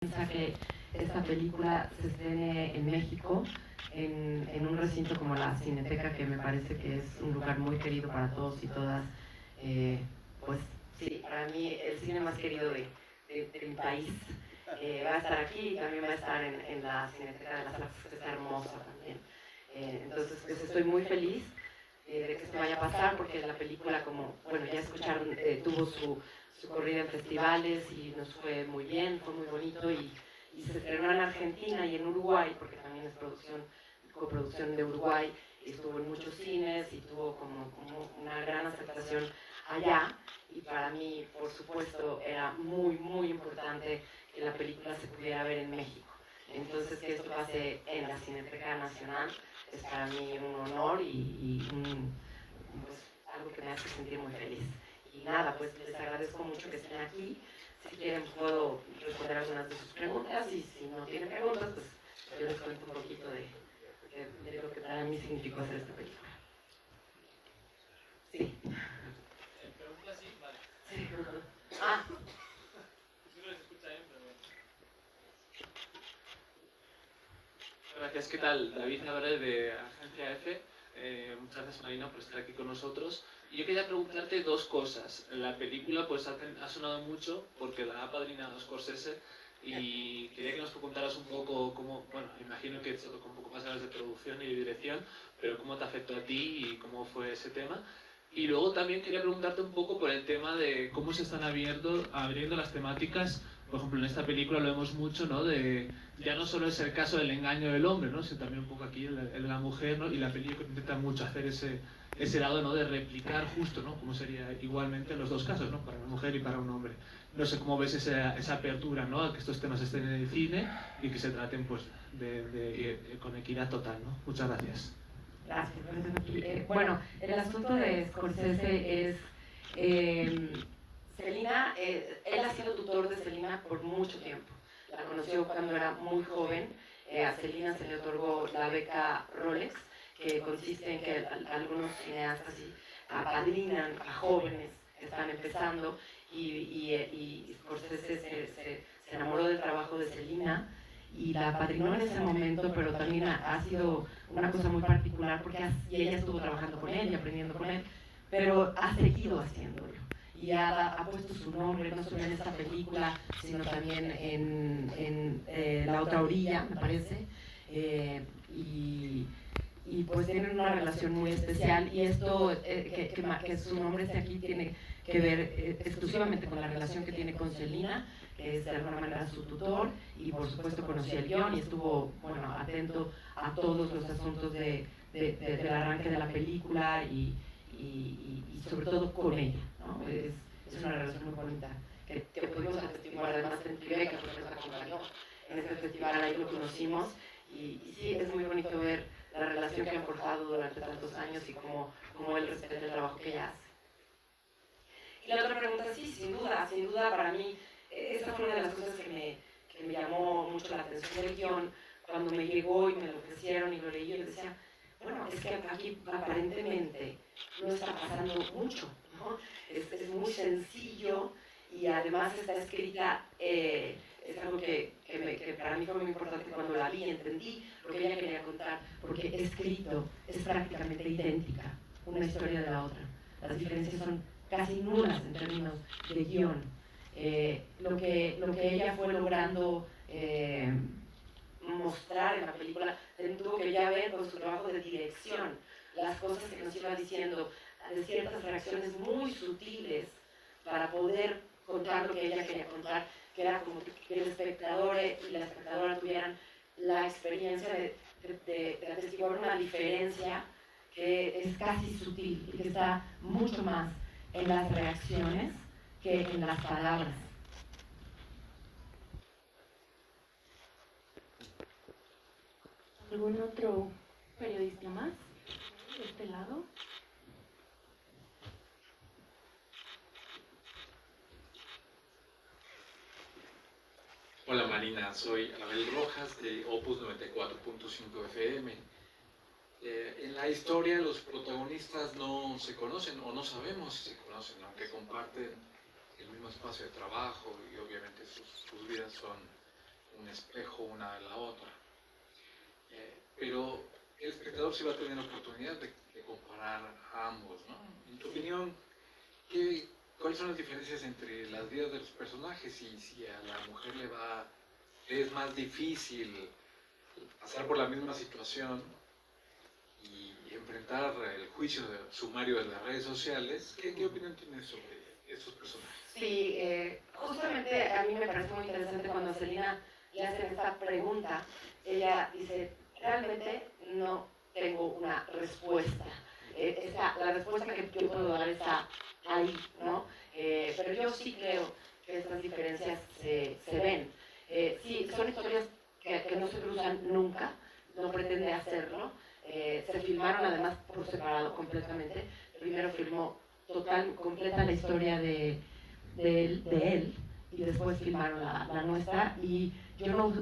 que esta película se estrene en México, en un recinto como la Cineteca, que me parece que es un lugar muy querido para todos y todas. Pues sí, para mí el cine más querido de mi país va a estar aquí y también va a estar en la Cineteca de las Artes, que está hermosa también. Entonces, pues estoy muy feliz de que esto vaya a pasar, porque la película, como, bueno, ya escucharon, tuvo su corrida en festivales y nos fue muy bien, fue muy bonito, y se estrenó en Argentina y en Uruguay, porque también es coproducción de Uruguay, y estuvo en muchos cines y tuvo como una gran aceptación allá. Y para mí, por supuesto, era muy importante que la película se pudiera ver en México. Entonces, que esto pase en la Cineteca Nacional es para mí un honor y pues, algo que me hace sentir muy feliz. Y nada, pues les agradezco mucho que estén aquí. Si quieren, puedo responder algunas de sus preguntas, y si no tienen preguntas, pues yo les cuento un poquito de lo que para mí significó hacer esta película. Sí. ¿Preguntas? Sí, vale. Sí. Ah. Sí, no les escucha bien, pero bueno. Gracias, ¿qué tal? David Álvarez de Agencia F. Muchas gracias, Marina, por estar aquí con nosotros. Y yo quería preguntarte dos cosas. La película pues ha sonado mucho porque la ha apadrinado Scorsese, y quería que nos contaras un poco cómo, bueno, imagino que te tocó un poco más ganas de producción y de dirección, pero cómo te afectó a ti y cómo fue ese tema. Y luego también quería preguntarte un poco por el tema de cómo se están abriendo las temáticas. Por ejemplo, en esta película lo vemos mucho, ¿no? Ya no solo es el caso del engaño del hombre, ¿no? Sino también un poco aquí el de la mujer, ¿no? Y la película intenta mucho hacer ese lado, ¿no? De replicar justo, ¿no? Como sería igualmente en los dos casos, ¿no? Para una mujer y para un hombre. No sé cómo ves esa apertura, ¿no? A que estos temas estén en el cine y que se traten, pues, con equidad total, ¿no? Muchas gracias. Gracias. Bueno, el asunto de Scorsese es... Selina, él ha sido tutor de Selina por mucho tiempo. La conoció cuando era muy joven. A Selina se le otorgó la beca Rolex, que consiste en que algunos cineastas apadrinan a jóvenes que están empezando, y Scorsese se enamoró del trabajo de Selina y la apadrinó en ese momento, pero también ha sido una cosa muy particular porque ella estuvo trabajando con él y aprendiendo con él, pero ha seguido haciéndolo. Y ha puesto su nombre no solo en esta película, sino también en La Otra Orilla, me parece. Y pues tienen una relación muy especial, y esto, que su nombre esté aquí, tiene que ver exclusivamente con la relación que tiene con Selina, que es de alguna manera su tutor, y por supuesto conoció el guión y estuvo, bueno, atento a todos los asuntos del arranque de la película, y sobre todo con ella, ¿no? Es una relación muy bonita que pudimos atestiguar además en Tribeca, porque nos acompañó en este festival, ahí lo conocimos, y sí, es muy bonito ver la relación que han forjado durante tantos años y cómo él respeta el trabajo que ella hace. Y la otra pregunta, sí, sin duda para mí, esta fue una de las cosas que me llamó mucho la atención del guión. Cuando me llegó y me lo ofrecieron y lo leí, yo decía, bueno, es que aquí aparentemente no está pasando mucho, ¿no? Es muy sencillo, y además está escrita, es algo que para mí fue muy importante cuando la vi, entendí lo que ella quería contar, porque escrito es prácticamente idéntica una historia de la otra. Las diferencias son casi nulas en términos de guión. Lo que ella fue logrando mostrar en la película tuvo que ya ver con su trabajo de dirección, las cosas que nos iba diciendo, de ciertas reacciones muy sutiles, para poder contar lo que ella quería contar, que era como que el espectador y la espectadora tuvieran la experiencia de atestiguar una diferencia que es casi sutil y que está mucho más en las reacciones que en las palabras. ¿Algún otro periodista más de este lado? Hola Marina, soy Abel Rojas de Opus 94.5 FM. En la historia los protagonistas no se conocen, o no sabemos si se conocen, aunque comparten el mismo espacio de trabajo y obviamente sus vidas son un espejo una de la otra. Pero el espectador sí va a tener oportunidad de comparar a ambos, ¿no? En tu opinión, ¿cuáles son las diferencias entre las vidas de los personajes y si a la mujer le es más difícil pasar por la misma situación y enfrentar el juicio sumario de las redes sociales? ¿Qué opinión tienes sobre estos personajes? Sí, justamente a mí me parece muy interesante cuando a Celina le hacen esta pregunta. Ella dice, realmente no tengo una respuesta. La respuesta que yo puedo dar está ahí, ¿no? Pero yo sí creo que estas diferencias se ven. Sí, son historias que no se cruzan nunca, no pretende hacerlo. Se filmaron además por separado completamente. Primero filmó completa la historia de él y después filmaron la nuestra y yo no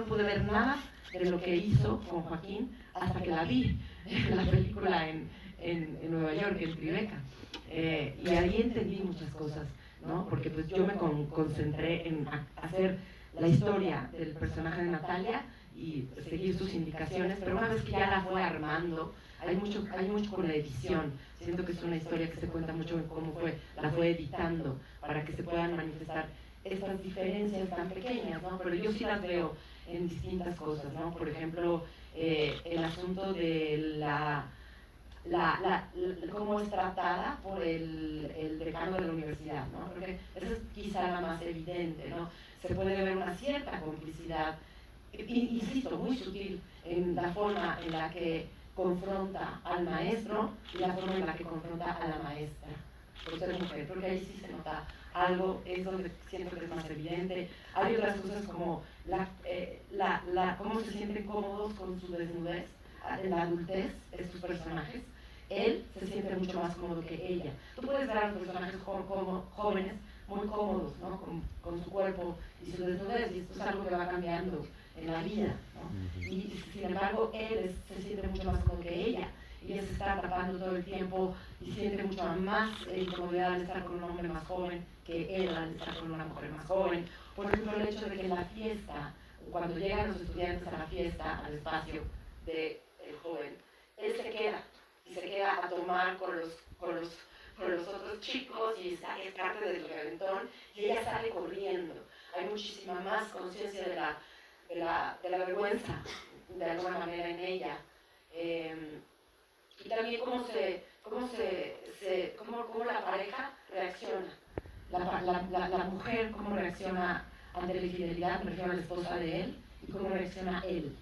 pude ver nada de lo que hizo con Joaquín hasta que la vi en la película en Nueva York, en Tribeca. Y ahí entendí muchas cosas, ¿no? Porque pues yo me concentré en hacer la historia del personaje de Natalia y seguir sus indicaciones, pero una vez que ya la fue armando, hay mucho con la edición. Siento que es una historia que se cuenta mucho en cómo la fue editando para que se puedan manifestar estas diferencias tan pequeñas, ¿no? Pero yo sí las veo en distintas cosas, ¿no? Por ejemplo, el asunto de cómo es tratada por el decano de la universidad, ¿no? Creo que esa es quizá la más evidente, ¿no? Se puede ver una cierta complicidad, insisto, muy sutil, en la forma en la que confronta al maestro y la forma en la que confronta a la maestra, por ser mujer. Creo que ahí sí se nota algo, es donde siento que es más evidente. Hay otras cosas como cómo se sienten cómodos con su desnudez, en la adultez de sus personajes. Él se siente mucho más cómodo que ella. Tú puedes ver a los personajes jóvenes muy cómodos, ¿no? con su cuerpo y su desnudez, y esto es algo que va cambiando en la vida, ¿no? Y sin embargo, él se siente mucho más cómodo que ella. Y ella se está atrapando todo el tiempo y siente mucho más incomodidad al estar con un hombre más joven que él al estar con una mujer más joven. Por ejemplo, el hecho de que en la fiesta, cuando llegan los estudiantes a la fiesta, al espacio del joven, él se queda a tomar con los otros chicos y es parte del reventón y ella sale corriendo. Hay muchísima más conciencia de la vergüenza, de alguna manera, en ella. Y también cómo la pareja reacciona. La mujer, cómo reacciona ante la infidelidad, me refiero a la esposa de él, y cómo reacciona él.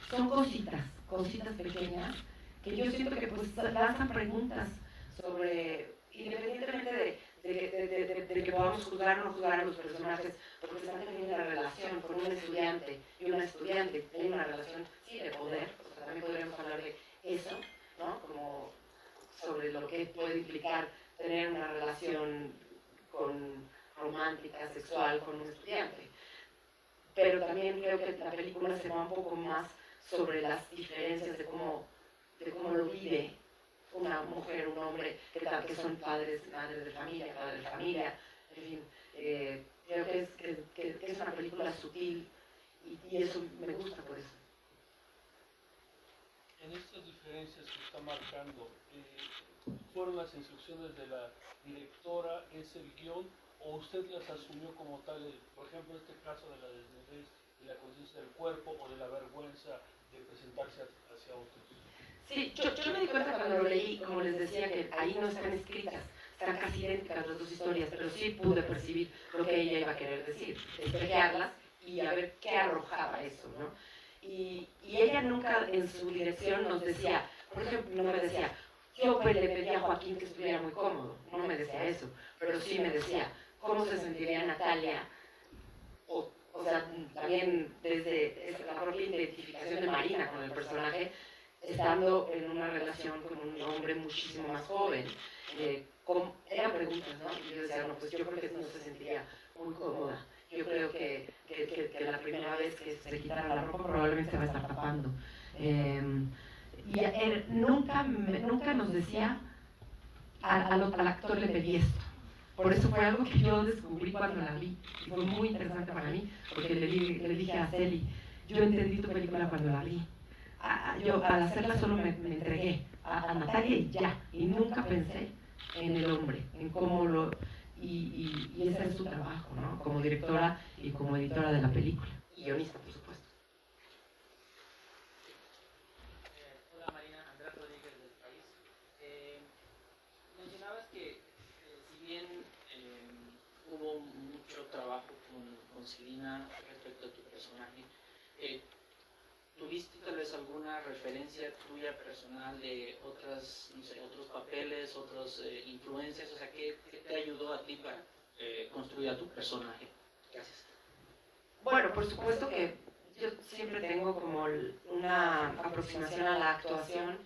Son cositas pequeñas, que yo siento que pues lanzan preguntas sobre, independientemente de que podamos juzgar o no juzgar a los personajes, porque están teniendo una relación con un estudiante y una estudiante, hay una relación, sí, de poder, o sea, también podríamos hablar de eso, ¿no? Como sobre lo que puede implicar tener una relación romántica, sexual, con un estudiante. Pero también creo que la película se va un poco más sobre las diferencias de cómo lo vive una mujer, un hombre, que son madres de familia, en fin. Creo que es una película sutil y eso me gusta por eso. En estas diferencias que está marcando, ¿fueron las instrucciones de la directora, es el guión, o usted las asumió como tal? Por ejemplo, en este caso de la desnudez, de la conciencia del cuerpo o de la vergüenza de presentarse hacia otros. Sí, yo me di cuenta cuando lo leí, como les decía, que ahí no están escritas, están casi idénticas las dos historias, pero sí pude percibir lo que ella iba a querer decir, espejearlas y a ver qué arrojaba eso, ¿no? Y ella nunca en su dirección nos decía, por ejemplo, no me decía, yo le pedía a Joaquín que estuviera muy cómodo, no me decía eso, pero sí me decía, ¿cómo se sentiría Natalia? O sea, también desde la propia identificación de Marina con el personaje, estando en una relación con un hombre muchísimo más joven. Eran preguntas, ¿no? Y yo decía, no, pues yo creo que no se sentiría muy cómoda. Yo creo que la primera vez que se quitara la ropa probablemente se va a estar tapando. Y él nunca nos decía, al actor le pedí esto. Por eso fue algo que yo descubrí cuando la vi. Y fue muy interesante para mí, porque le dije a Celi, yo entendí tu película cuando la vi. Yo al hacerla solo me entregué a Natalia y ya. Y nunca pensé en el hombre, en cómo lo... Y ese es su trabajo, ¿no? Como directora y como editora de la película. Y guionista, por supuesto. Hola Marina, Andrés Rodríguez del País. Mencionabas que si bien hubo mucho trabajo con Selina respecto a tu personaje, ¿tuviste tal vez alguna referencia tuya personal de otras, no sé, otros papeles, otras influencias? O sea, ¿qué te ayudó a ti para construir a tu personaje? Gracias. Bueno, por supuesto que yo siempre tengo como una aproximación a la actuación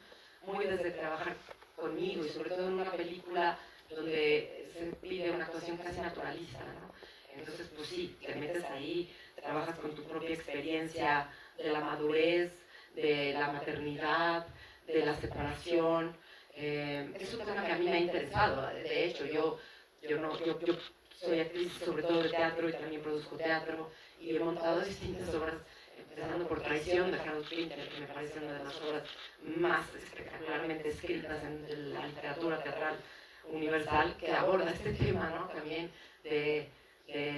muy desde trabajar conmigo y sobre todo en una película donde se pide una actuación casi naturalista, ¿no? Entonces, pues sí, te metes ahí, trabajas con tu propia experiencia de la madurez, de la maternidad, de la separación. Es un tema que a mí me ha interesado. De hecho, yo soy actriz sobre todo de teatro y también produzco teatro y he montado distintas obras, empezando por Traición de Harold Pinter, que me parece una de las obras más espectacularmente escritas en la literatura teatral universal, que aborda este tema, ¿no? También de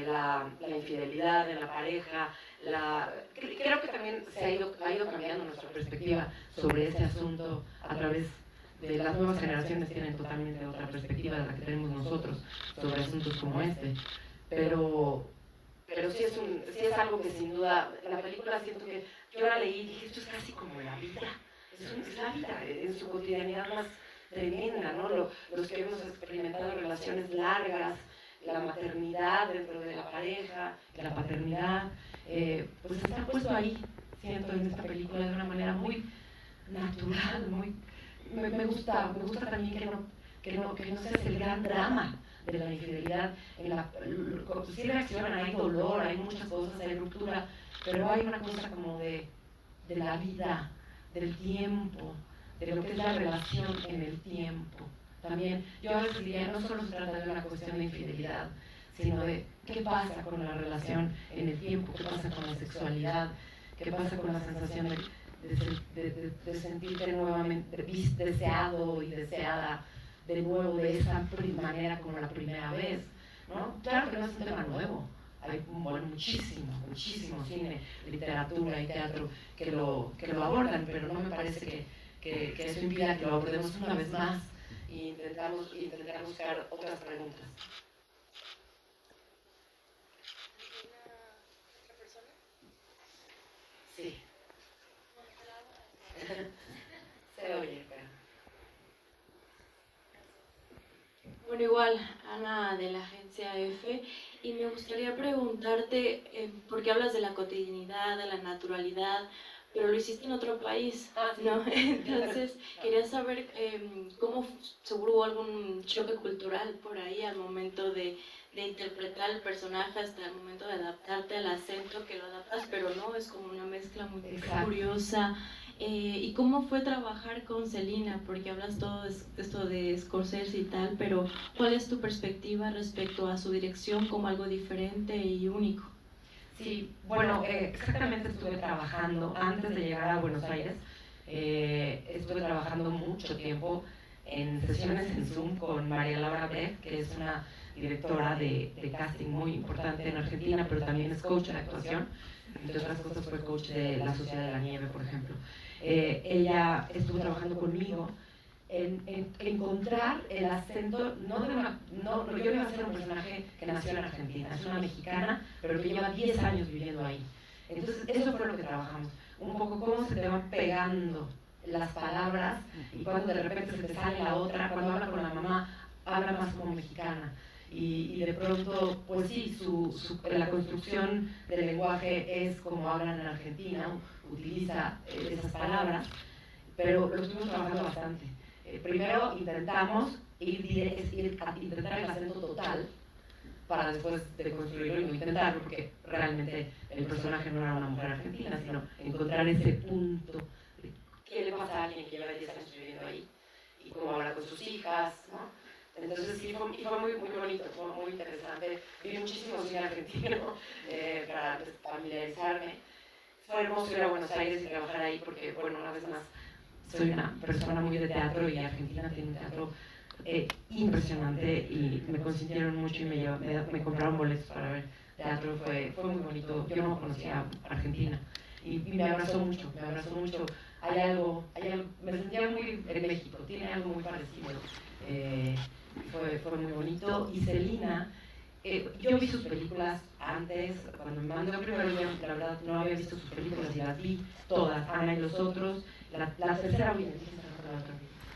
la infidelidad en la pareja. Creo que también ha ido cambiando nuestra perspectiva sobre ese asunto a través de las nuevas generaciones. Tienen totalmente otra perspectiva de la que tenemos nosotros sobre asuntos como este. Pero sí es algo que sin duda, la película siento que yo la leí y dije, esto es casi como la vida. Es la vida en su cotidianidad más tremenda, ¿no? Los que hemos experimentado relaciones largas, la maternidad dentro de la pareja, la paternidad, pues está puesto ahí, siento, en esta película de una manera muy natural, muy... Me gusta también que no se hace el gran drama de la infidelidad. Sí reaccionan, hay dolor, hay muchas cosas, hay ruptura, pero hay una cosa como de la vida, del tiempo, de lo que es la relación en el tiempo. También, yo a veces diría, no solo se trata de una cuestión de infidelidad, sino de qué pasa con la relación en el tiempo, qué pasa con la sexualidad, qué pasa con la sensación de sentirte nuevamente deseado y deseada de nuevo de esa manera como la primera vez, ¿no? Claro que no es un tema nuevo. Hay muchísimo cine, literatura y teatro que lo abordan, pero no me parece que eso impida que lo abordemos una vez más e intentar buscar otras preguntas. ¿Otra persona? Sí. Se oye, pero... Bueno, igual, Ana de la agencia F, y me gustaría preguntarte, porque hablas de la cotidianidad, de la naturalidad, pero lo hiciste en otro país, Sí. ¿no? Entonces, quería saber cómo seguro hubo algún choque cultural por ahí al momento de interpretar el personaje, hasta el momento de adaptarte al acento, que lo adaptas, pero no, es como una mezcla muy curiosa. ¿Y cómo fue trabajar con Selina? Porque hablas todo esto de Scorsese y tal, pero ¿cuál es tu perspectiva respecto a su dirección como algo diferente y único? Sí, bueno, exactamente estuve trabajando, antes de llegar a Buenos Aires, estuve trabajando mucho tiempo en sesiones en Zoom con María Laura Brecht, que es una directora de casting muy importante en Argentina, pero también es coach de actuación. Entre otras cosas fue coach de La Sociedad de la Nieve, por ejemplo. Ella estuvo trabajando conmigo en encontrar el acento, yo no iba a ser un personaje que nació en Argentina, es una mexicana, pero que lleva 10 años viviendo ahí. Entonces, eso fue lo que trabajamos, un poco cómo se te van pegando las palabras y cuando de repente se te sale la otra, cuando habla con la mamá, habla más como mexicana. Y de pronto, pues sí, la construcción del lenguaje es como hablan en Argentina, utiliza esas palabras, pero lo estuvimos trabajando bastante. Primero intentamos intentar el acento total para después de construirlo y no intentarlo, porque realmente el personaje no era una mujer argentina, sino encontrar ese punto de qué le pasa a alguien que lleva 10 años viviendo ahí y cómo habla con sus hijas, ¿no? Entonces sí, fue muy, muy bonito, fue muy interesante. Vi muchísimo cine argentino para familiarizarme. Fue hermoso ir a Buenos Aires y trabajar ahí porque, bueno, una vez más, soy una persona muy de teatro y Argentina tiene un teatro impresionante y me consintieron mucho y me compraron boletos para ver teatro. Fue muy bonito. Yo no conocía Argentina y me abrazó mucho, me abrazó mucho. Hay algo, me sentía muy en México, tiene algo muy parecido. Fue muy bonito. Y Celina, yo vi sus películas antes, cuando me mandó primero, yo la verdad no había visto sus películas y las vi todas, Ana y los otros, la tercera orilla,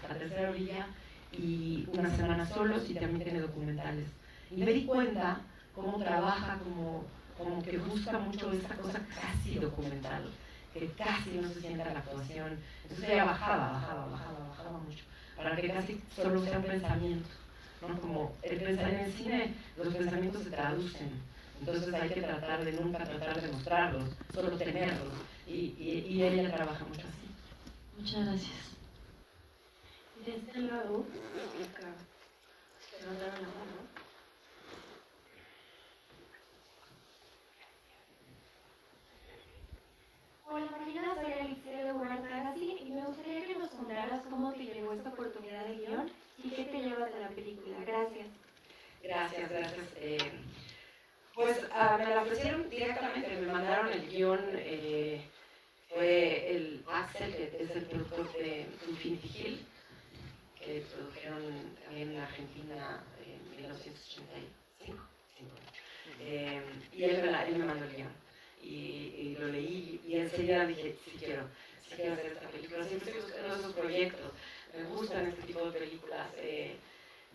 la tercera orilla y Una semana solos, y también tiene documentales. Y me di cuenta cómo trabaja, como que busca mucho esa cosa casi documental, que casi no se sienta la actuación. Entonces ella bajaba mucho, para que casi solo sea un pensamiento, ¿no? Como en el cine los pensamientos se traducen, entonces hay que tratar de nunca tratar de mostrarlos, solo tenerlos, y ella trabaja mucho así. Muchas gracias. De este lado, levantaron la mano. Hola Marina, soy Alicia de Huerta Gassi y me gustaría que nos contaras cómo te llegó esta oportunidad de guión y qué te llevas de la película. Gracias. Gracias. Pues me la ofrecieron directamente, me mandaron el guión, fue el Axel, que es el productor de Infinity Hill, que produjeron también en Argentina en 1985. Y él me mandó el guión. Y lo leí y enseguida dije, sí quiero hacer esta película. Siempre estoy buscando esos proyectos, me gustan este tipo de películas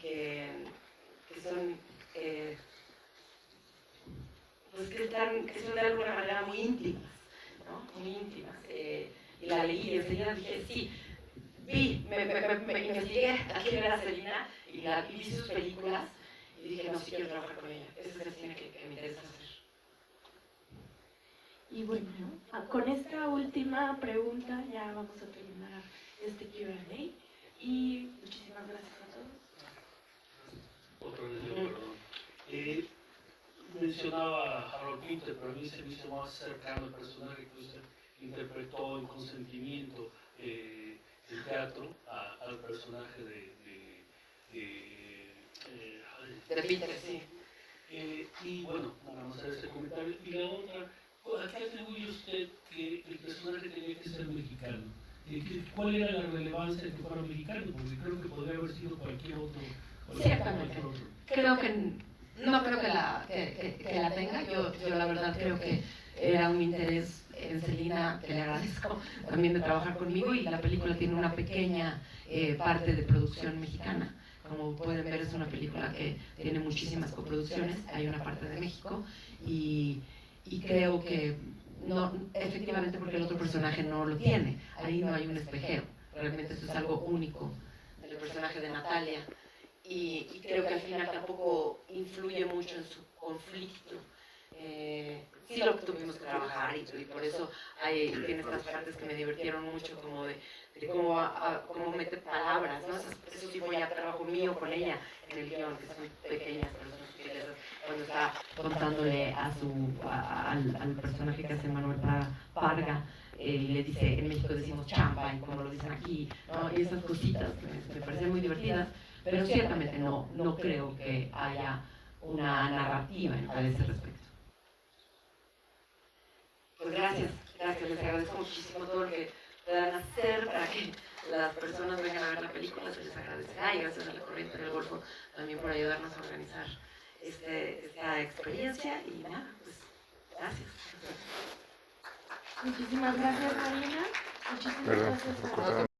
que son, pues que son de alguna manera muy íntimas, ¿no? Muy íntimas. Y la leí y enseguida dije, sí, me investigué a quién era Celina y vi sus películas y dije, no, sí quiero trabajar con ella. Ese es el cine que me interesa hacer. Y bueno, con esta última pregunta ya vamos a terminar este Q&A y muchísimas gracias a todos. Otro video, perdón. Mencionaba a Harold Pinter, pero a mí se me hizo más cercano el personaje que usted interpretó en Consentimiento en teatro al personaje De Peter, sí. Y bueno, vamos a hacer ese comentario. Y la otra, ¿a qué atribuye usted que el personaje tenía que ser mexicano? ¿Cuál era la relevancia de que fuera mexicano? Porque creo que podría haber sido cualquier otro. Ciertamente. No creo que la tenga. Yo la verdad creo que era un interés en Celina, que le agradezco también de trabajar conmigo, y la película tiene una pequeña parte de producción mexicana. Como pueden ver, es una película que tiene muchísimas coproducciones, hay una parte de México, y creo que no, efectivamente, porque el otro personaje no lo tiene, ahí no hay un espejero, realmente eso es algo único del personaje de Natalia, y creo que al final tampoco influye mucho en su conflicto. Sí lo tuvimos que trabajar y por eso tiene estas partes que me divirtieron mucho, como de cómo mete palabras, ¿no? Eso sí fue ya trabajo mío con ella en el guión, que son pequeñas, pero son sutilezas. Cuando está contándole al personaje que hace Manuel Parga, le dice, en México decimos champa, y como lo dicen aquí, ¿no? Y esas cositas me parecen muy divertidas, pero ciertamente no creo que haya una narrativa a ese respecto. Pues gracias, les agradezco muchísimo todo lo que puedan hacer para que las personas vengan a ver la película, se les agradece. Y gracias a la Corriente del Golfo también por ayudarnos a organizar esta experiencia, y nada, pues gracias. Muchísimas gracias, Marina. Muchísimas gracias a